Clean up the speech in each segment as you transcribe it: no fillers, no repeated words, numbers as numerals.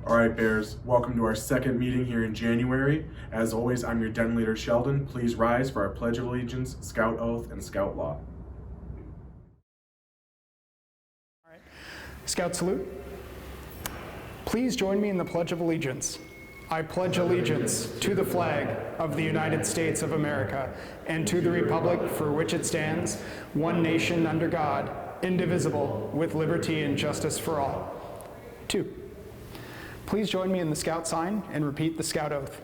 All right, Bears, welcome to our second meeting here in January. As always, I'm your den leader, Sheldon. Please rise for our Pledge of Allegiance, Scout Oath, and Scout Law. All right. Scout salute. Please join me in the Pledge of Allegiance. I pledge allegiance to the flag of the United States of America and to the republic for which it stands, one nation under God, indivisible, with liberty and justice for all. 2. Please join me in the Scout sign and repeat the Scout oath.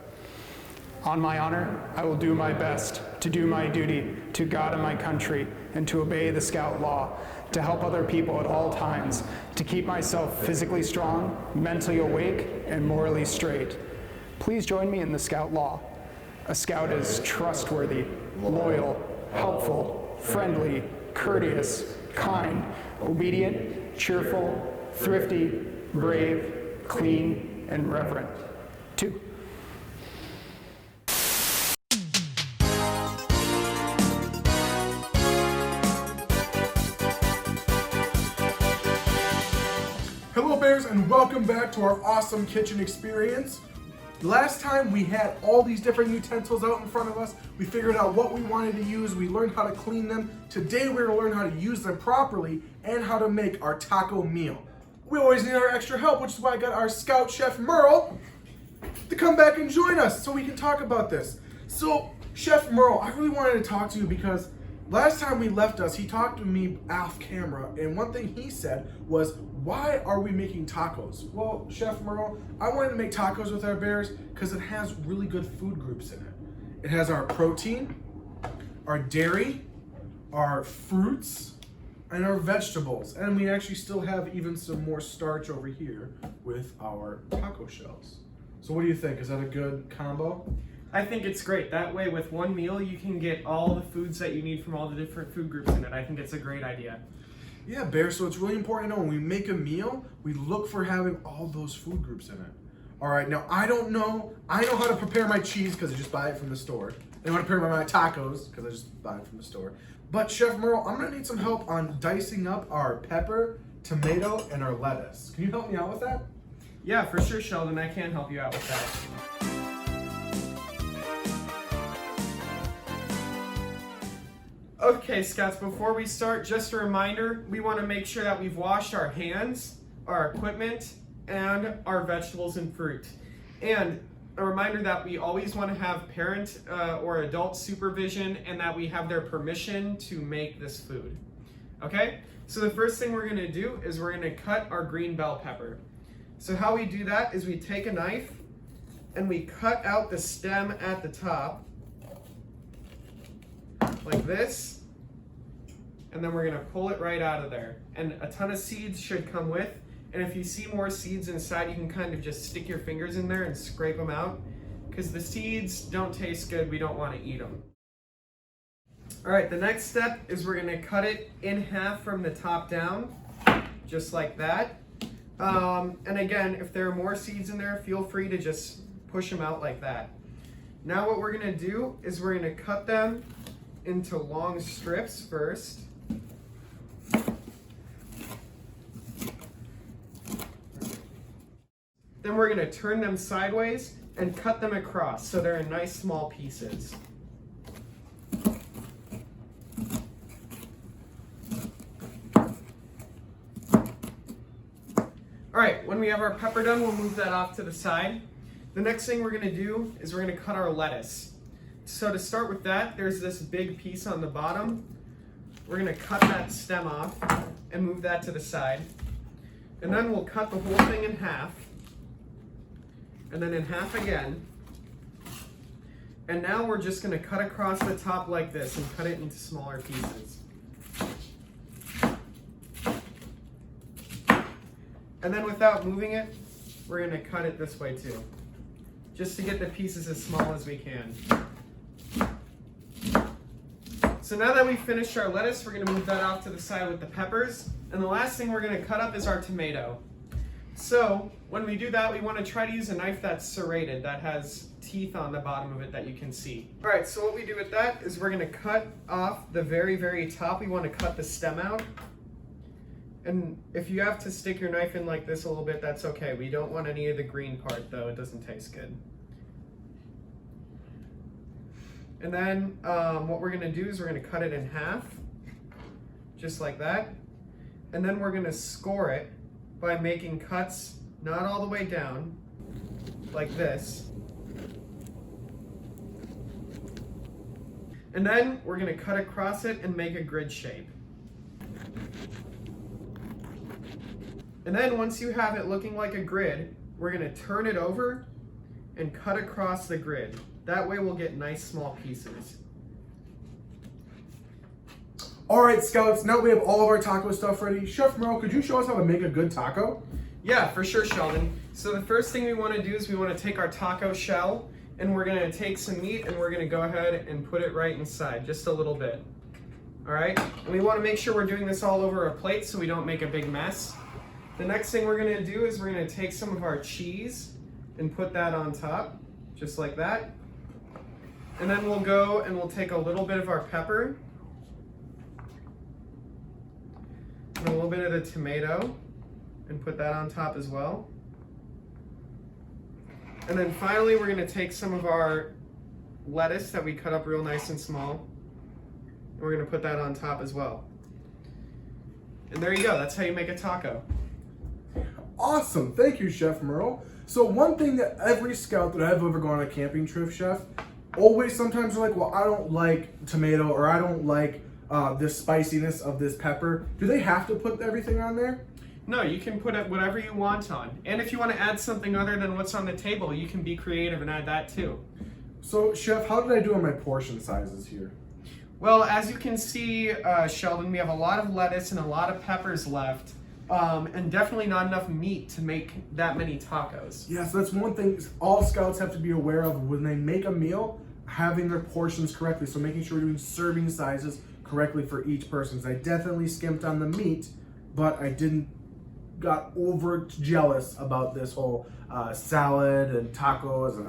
On my honor, I will do my best to do my duty to God and my country and to obey the Scout law, to help other people at all times, to keep myself physically strong, mentally awake, and morally straight. Please join me in the Scout law. A Scout is trustworthy, loyal, helpful, friendly, courteous, kind, obedient, cheerful, thrifty, brave, clean, and reverent. 2. Hello, Bears, and welcome back to our awesome kitchen experience. Last time we had all these different utensils out in front of us. We figured out what we wanted to use. We learned how to clean them. Today we're gonna learn how to use them properly and how to make our taco meal. We always need our extra help, which is why I got our Scout Chef Merle to come back and join us so we can talk about this. So, Chef Merle, I really wanted to talk to you because last time we left us, he talked to me off camera, and one thing he said was, why are we making tacos? Well, Chef Merle, I wanted to make tacos with our Bears because it has really good food groups in it. It has our protein, our dairy, our fruits, and our vegetables. And we actually still have even some more starch over here with our taco shells. So what do you think? Is that a good combo? I think it's great. That way, with one meal, you can get all the foods that you need from all the different food groups in it. I think it's a great idea. Yeah, Bear, so it's really important to know when we make a meal, we look for having all those food groups in it. All right, now I know how to prepare my cheese because I just buy it from the store. And how to prepare my tacos because I just buy it from the store. But Chef Merle, I'm gonna need some help on dicing up our pepper, tomato, and our lettuce. Can you help me out with that? Yeah, for sure, Sheldon. I can help you out with that. Okay, Scouts, before we start, just a reminder, we want to make sure that we've washed our hands, our equipment, and our vegetables and fruit. And a reminder that we always want to have parent or adult supervision and that we have their permission to make this food. Okay? So the first thing we're going to do is we're going to cut our green bell pepper. So how we do that is we take a knife and we cut out the stem at the top like this, and then we're going to pull it right out of there. And a ton of seeds should come with. And if you see more seeds inside, you can kind of just stick your fingers in there and scrape them out, because the seeds don't taste good. We don't want to eat them. All right, the next step is we're going to cut it in half from the top down, just like that. And again, if there are more seeds in there, feel free to just push them out like that. Now what we're going to do is we're going to cut them into long strips first. Then we're going to turn them sideways and cut them across so they're in nice small pieces. All right, when we have our pepper done, we'll move that off to the side. The next thing we're going to do is we're going to cut our lettuce. So to start with that, there's this big piece on the bottom. We're going to cut that stem off and move that to the side. And then we'll cut the whole thing in half. And then in half again. And now we're just going to cut across the top like this and cut it into smaller pieces. And then without moving it, we're going to cut it this way too, just to get the pieces as small as we can. So now that we've finished our lettuce, we're going to move that off to the side with the peppers. And the last thing we're going to cut up is our tomato. So when we do that, we want to try to use a knife that's serrated, that has teeth on the bottom of it that you can see. All right, so what we do with that is we're going to cut off the very, very top. We want to cut the stem out. And if you have to stick your knife in like this a little bit, that's okay. We don't want any of the green part though, it doesn't taste good. And then what we're gonna do is we're gonna cut it in half, just like that. And then we're gonna score it by making cuts, not all the way down, like this. And then we're gonna cut across it and make a grid shape. And then once you have it looking like a grid, we're gonna turn it over and cut across the grid. That way we'll get nice small pieces. All right, Scouts, now we have all of our taco stuff ready. Chef Merle, could you show us how to make a good taco? Yeah, for sure, Sheldon. So the first thing we wanna do is we wanna take our taco shell and we're gonna take some meat and we're gonna go ahead and put it right inside, just a little bit. All right, and we wanna make sure we're doing this all over a plate so we don't make a big mess. The next thing we're gonna do is we're gonna take some of our cheese and put that on top, just like that. And then we'll go and we'll take a little bit of our pepper and a little bit of the tomato and put that on top as well. And then finally we're gonna take some of our lettuce that we cut up real nice and small, and we're gonna put that on top as well. And there you go, that's how you make a taco. Awesome, thank you, Chef Merle. So one thing that every scout that I've ever gone on a camping trip, Chef, always sometimes they're like, well, I don't like tomato, or I don't like this spiciness of this pepper. Do they have to put everything on there? No, you can put whatever you want on. And if you want to add something other than what's on the table, you can be creative and add that too. So, Chef, how did I do on my portion sizes here? Well, as you can see, Sheldon, we have a lot of lettuce and a lot of peppers left. And definitely not enough meat to make that many tacos. Yes, that's one thing all scouts have to be aware of when they make a meal, having their portions correctly. So making sure we're doing serving sizes correctly for each person. I definitely skimped on the meat, but I got over jealous about this whole salad and tacos, and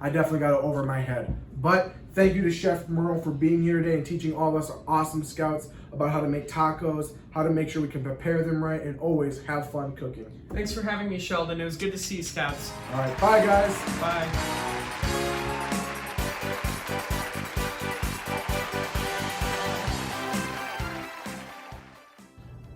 I definitely got it over my head. But thank you to Chef Merle for being here today and teaching all of us awesome scouts about how to make tacos, how to make sure we can prepare them right, and always have fun cooking. Thanks for having me, Sheldon. It was good to see you, Scouts. All right, bye guys. Bye.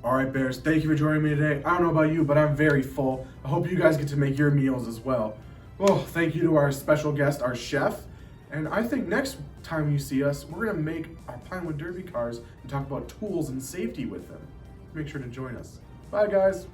All right, Bears, thank you for joining me today. I don't know about you, but I'm very full. I hope you guys get to make your meals as well. Oh, thank you to our special guest, our chef. And I think next time you see us, we're gonna make our plywood derby cars and talk about tools and safety with them. Make sure to join us. Bye, guys.